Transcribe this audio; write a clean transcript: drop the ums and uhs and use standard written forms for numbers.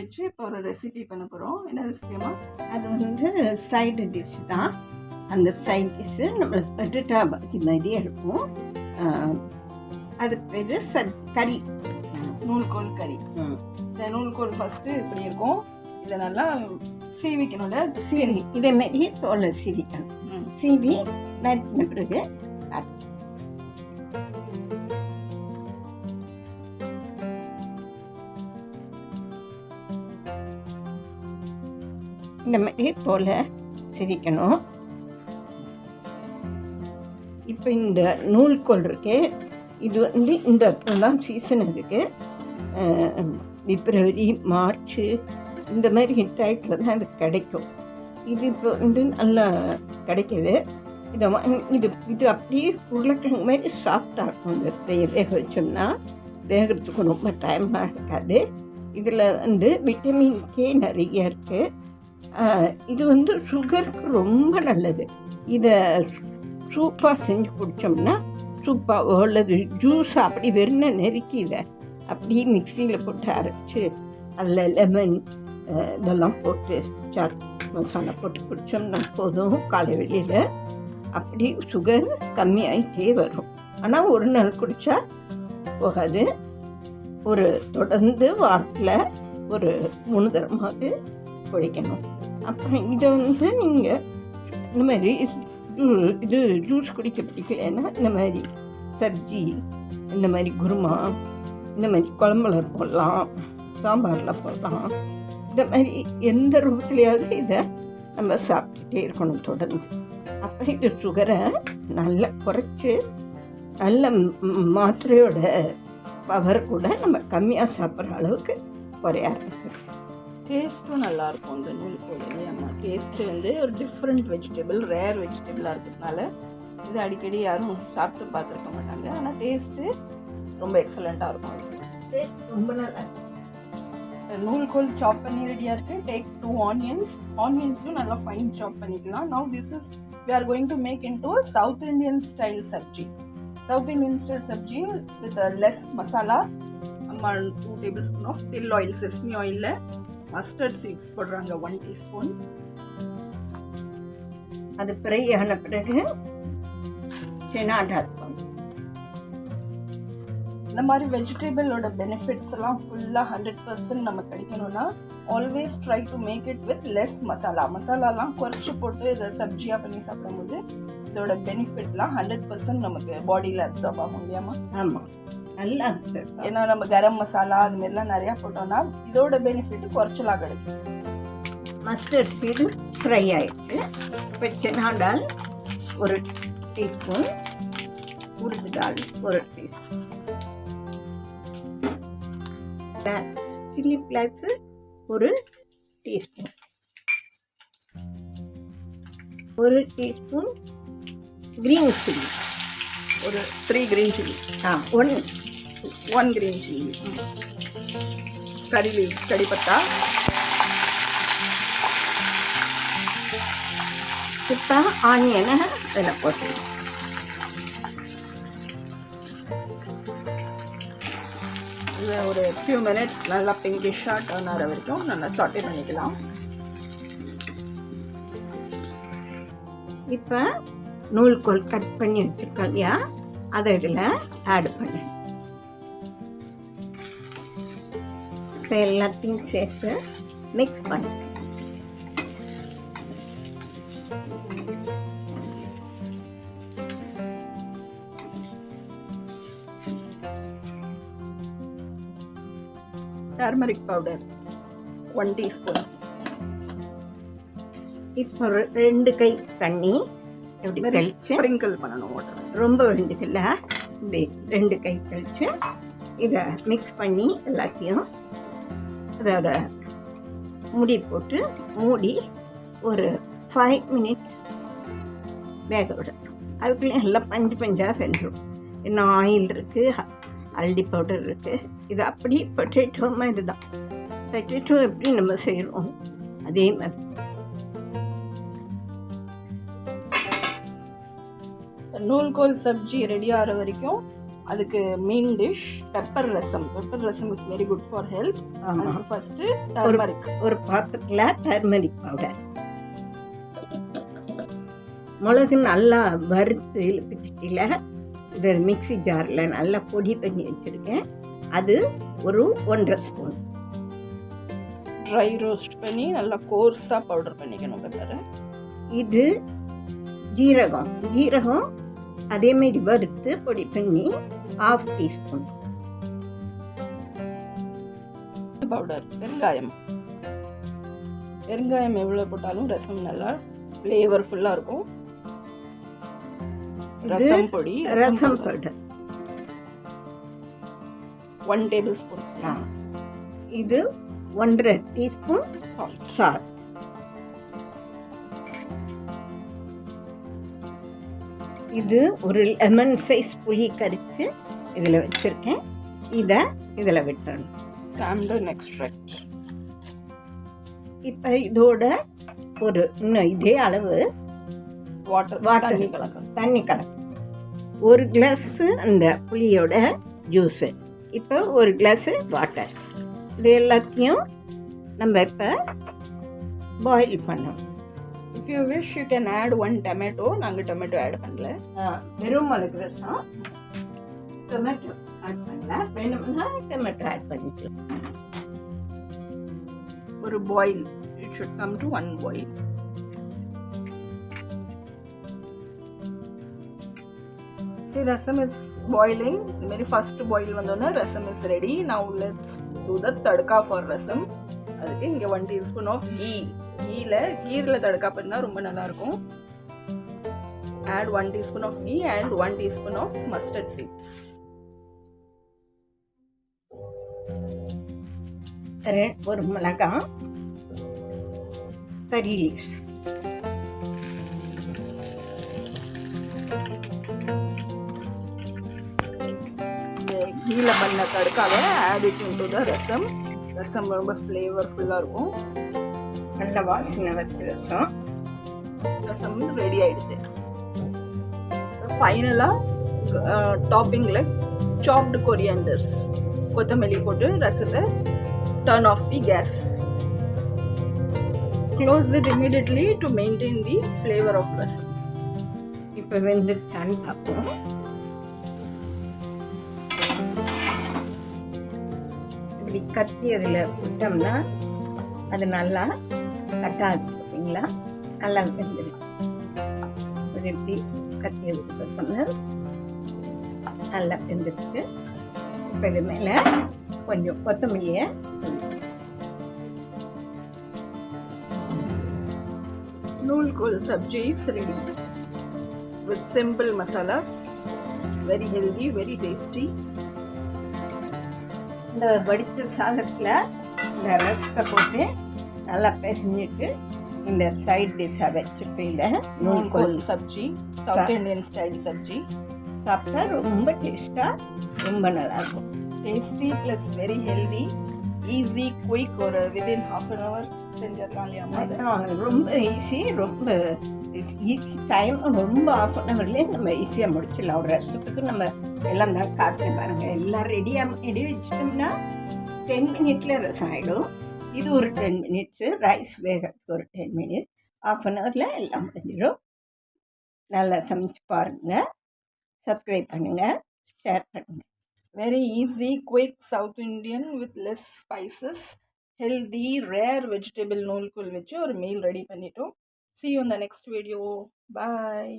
வச்சு இப்போ ஒரு ரெசிபி பண்ண போகிறோம். என்ன ரெசிபிமா? அது வந்து சைடு டிஷ் தான். அந்த சைட் டிஷ்ஷு நம்மளுக்கு பட்டுட்டா பாத்தி மாதிரியே இருக்கும். அது பேர் கறி, நூல்கோல் கறி. இந்த நூல்கோல் ஃபஸ்ட்டு இப்படி இருக்கும். இதை நல்லா சீவிக்கணும்ல. சீவி இதேமாரி தோலை சீவிக்கணும். சீவி நறுக்கின பிறகு இந்த மாதிரி தோலை சிரிக்கணும். இப்போ இந்த நூல்கோல் இருக்கு, இது வந்து இந்த தான் சீசன் இருக்கு. பிப்ரவரி மார்ச்சு இந்த மாதிரி டயத்தில் தான் அது கிடைக்கும். இது இப்போ வந்து நல்லா கிடைக்கிது. இது அப்படியே உருளைக்கிழங்கு மாதிரி சாஃப்டாக இருக்கும். இந்த வேக வச்சோம்னா வேகிறதுக்கு ரொம்ப டைமாக இருக்காது. இதில் வந்து விட்டமின் கே நிறைய இருக்குது. இது வந்து சுகருக்கு ரொம்ப நல்லது. இதை சூப்பாக செஞ்சு குடித்தோம்னா சூப்பாக அல்லது ஜூஸ் அப்படி வெறும் நெருக்கி இதை அப்படியே மிக்சியில் போட்டு அரைச்சி அதில் லெமன் இதெல்லாம் போட்டு சாட் மசாலா போட்டு குடித்தோம்னா போதும். காலை வெளியில் அப்படி சுகர் கம்மியாகிட்டே வரும். ஆனால் ஒரு நாள் குடித்தா போகாது. ஒரு தொடர்ந்து வாரத்தில் ஒரு 3 தடவையாவது குடிக்கணும். அப்புறம் இதை வந்து நீங்கள் இந்த மாதிரி இது ஜூஸ் குடிக்க பிடிக்கலன்னா இந்த மாதிரி சப்ஜி, இந்த மாதிரி குருமா, இந்த மாதிரி குழம்புல போடலாம், சாம்பாரில் போடலாம். இந்த மாதிரி எந்த ரூபத்துலையாவது இதை நம்ம சாப்பிட்டுட்டே இருக்கணும் தொடர்ந்து. அப்போ இது சுகரை நல்லா குறைச்சி நல்ல மாத்திரையோட பவர் கூட நம்ம கம்மியாக சாப்பிட்ற அளவுக்கு குறைய ஆரம்பிச்சிடும். டேஸ்ட்டும் நல்லாயிருக்கும் இந்த நூல்கோல் இல்லையாம்மா? டேஸ்ட்டு வந்து ஒரு டிஃப்ரெண்ட் வெஜிடபிள், ரேர் வெஜிடபிளாக இருக்கிறதுனால இது அடிக்கடி யாரும் சாப்பிட்டு பார்த்துருக்க மாட்டாங்க. ஆனால் டேஸ்ட்டு ரொம்ப எக்ஸலண்ட்டாக இருக்கும். டேஸ்ட் ரொம்ப நல்லா நூல்கோல் சாப் பண்ணி ரெடியாக இருக்குது. டேக் 2 ஆனியன்ஸும் நல்லா ஃபைன் சாப் பண்ணிக்கலாம். Now this is we are going to make into a South Indian style sabji. South Indian style sabji with a less masala. 2 tablespoon of till oil, sesame oil. Mustard seeds போடுறாங்க 1 teaspoon. அது fry ஆன பிறகு செனாடால். இந்த மாதிரி வெஜிடபிளோட benefits எல்லாம் ஃபுல்லாக 100% நம்ம கிடைக்கணும்னா always try to make it with less மசாலாலாம் குறைச்சி போட்டு இதை சப்ஜியாக பண்ணி சாப்பிடும்போது இதோட பெனிஃபிட்லாம் 100% நமக்கு பாடியில் அப்சர்வ் ஆகும் இல்லையாம்மா? ஆமாம், நல்லா இருக்குது. ஏன்னா நம்ம கரம் மசாலா அது மாதிரிலாம் நிறையா போட்டோம்னா இதோட பெனிஃபிட் குறைச்சலாக கிடைக்கும். மஸ்டர்ட் சீடு ஃப்ரை ஆகிடுச்சு. இப்போ செனாடால் 1 டீஸ்பூன், உருது தால் 1 teaspoon, chilli flakes 1 teaspoon, 1 teaspoon green chilli, ஒரு 3 க்ரீன் சில்லி, 1 க்ரீன் சில்லி, கறி லீவ்ஸ், கறி பத்தா. இப்போ ஆனியனை இதில் போட்டுருவோம். இதை ஒரு ஃபியூ மினிட்ஸ் நல்லா பிங்கிஷாக டர்ன் ஆகிற வரைக்கும் நல்லா சாட்டே பண்ணிக்கலாம். இப்போ நூல்கோல் கட் பண்ணி வச்சுருக்கோம் இல்லையா, அதை இதில் ஆட் பண்ணு. இப்போ எல்லாத்தையும் சேர்த்து மிக்ஸ் பண்ணு. Turmeric powder 1 teaspoon. இப்போ 2 கை தண்ணி எப்படி கழிச்சு ஸ்ப்ரிங்கிள் பண்ணணும். வாட்டர் ரொம்ப வேண்டியதில்ல. இப்படி 2 கை கழிச்சு இதை மிக்ஸ் பண்ணி எல்லாத்தையும் அதோட மூடி போட்டு மூடி ஒரு 5 மினிட்ஸ் வேக விடணும். அதுக்குள்ளே எல்லாம் பஞ்சாக வெந்துடும். இன்னும் ஆயில் இருக்குது, ஹல்தி பவுடர் இருக்குது. இது அப்படி பொட்டேட்டோ மாதிரி தான். பொட்டேட்டோ எப்படி நம்ம செய்கிறோம் அதே மாதிரி. நூல்கோல் சப்ஜி ரெடி ஆகிற வரைக்கும் அதுக்கு main dish pepper rasam. Pepper rasam is very good for health. அதுக்கு ஃபர்ஸ்ட் டர்மரிக், ஒரு பாத்திரத்தில் டர்மரிக் பவுடர், மிளகு நல்லா வறுத்து இழுப்பிச்சிட்டில இது மிக்ஸி ஜாரில் நல்லா பொடி பண்ணி வச்சுருக்கேன். அது ஒரு 1.5 ஸ்பூன். ட்ரை ரோஸ்ட் பண்ணி நல்லா கோர்ஸாக பவுடர் பண்ணிக்கணும் பெப்பரை. இது ஜீரகம், ஜீரகம் அதேமாரி வறுத்து பொடி பண்ணி 1/2 டீஸ்பூன். பவுடர் பெருங்காயம். பெருங்காயம் எவ்வளோ போட்டாலும் ரசம் நல்லா ஃப்ளேவர்ஃபுல்லாக இருக்கும். ரசம் பொடி, ரசம் பவுடர் 1 டேபிள் ஸ்பூன். இது 1.5 டீஸ்பூன் சால்ட். இது ஒரு லெமன் சைஸ் புளி கரித்து இதில் வச்சுருக்கேன். இதை இதில் விட்டுறணும். கேம்டன் எக்ஸ்ட்ராக்ட். இப்போ இதோட ஒரு இன்னும் இதே அளவு வாட்டர் தண்ணி கலக்கும். 1 கிளாஸு அந்த புளியோட ஜூஸு, இப்போ 1 கிளாஸு வாட்டர். இது எல்லாத்தையும் நம்ம இப்போ பாயில் பண்ணணும். If you wish you can add 1 tomato. நாங்கள் டொமேட்டோ ஆட் பண்ணல. வெறும் மிளகு ரசம், டொமேட்டோ ஆட் பண்ணலாம். வேணும்னா டொமேட்டோ ஆட் பண்ணிக்கலாம். ஒரு boil, it should come to 1 boil. See, rasam is boiling. The very first boil vandona rasam is ready. Now let's do the tadka for rasam. அதுக்கு இங்கே 1 teaspoon of ghee. கீரில் தடுக்கா பண்ணால் ரொம்ப நல்லாயிருக்கும். Add 1 teaspoon of ghee and 1 teaspoon of mustard seeds. ஒரு மிளகாய், கறி leaves, கீழே பண்ண தடுக்காக ஆட் இட் இன்டு த ரசம். ரசம் ரொம்ப ஃப்ளேவர்ஃபுல்லாக இருக்கும். நல்ல வாசனை வச்ச ரசம். ரசம் ரெடி ஆகிடுது. ஃபைனலாக டாப்பிங்கில் சாப்டு கொரியாண்டர்ஸ், கொத்தமல்லி போட்டு ரசத்தை turn off the gas. Close it immediately to maintain the flavour of rasam. இப்போ வெந்துட்டான்னு பார்ப்போம். இப்படி கத்தி அதில் விட்டோம்னா அது நல்லா கட்டாது. பார்த்தீங்களா, நல்லா வெந்துடும். இப்படி கத்தியை விட்டு நல்லா வெந்துருக்கு. இப்போ இது மேலே கொஞ்சம் கொத்தமல்லியை Noolkol sabji is ready with simple masalas. Very healthy, very tasty. இந்த வடித்த சாதத்தில் இந்த ரசத்தை போட்டு நல்லா பிசைஞ்சிட்டு இந்த சைட் டிஷ்ஷாக வச்சுட்டு இல்லை நூல்கோல் sabji, South Indian style sabji சாப்பிட்டா ரொம்ப டேஸ்ட்டாக ரொம்ப நல்லாயிருக்கும். Tasty plus very healthy, easy, quick. ஒரு வித்தின் 1/2 hour செஞ்சிடலாம் இல்லையா? ரொம்ப ஈஸி, ரொம்ப ஈஸி டைம். ரொம்ப 1/2 hourலேயே நம்ம ஈஸியாக முடிச்சிடலாம். ஒரு ரசத்துக்கு நம்ம எல்லாம் தான் காற்று பாருங்கள், எல்லாம் ரெடி வச்சிட்டோம்னா 10 minutes ரசம் ஆகிடும். இது ஒரு 10 minutes, ரைஸ் வேகிறதுக்கு ஒரு 10 minutes, 1/2 hour எல்லாம் முடிஞ்சிடும். நல்லா சமைச்சு பாருங்கள், சப்ஸ்கிரைப் பண்ணுங்கள், ஷேர் பண்ணுங்கள். Very easy, quick South Indian with less spices, healthy, rare vegetable noolkol வச்சு ஒரு மீல் ரெடி பண்ணிட்டோம். See you in the next video. Bye.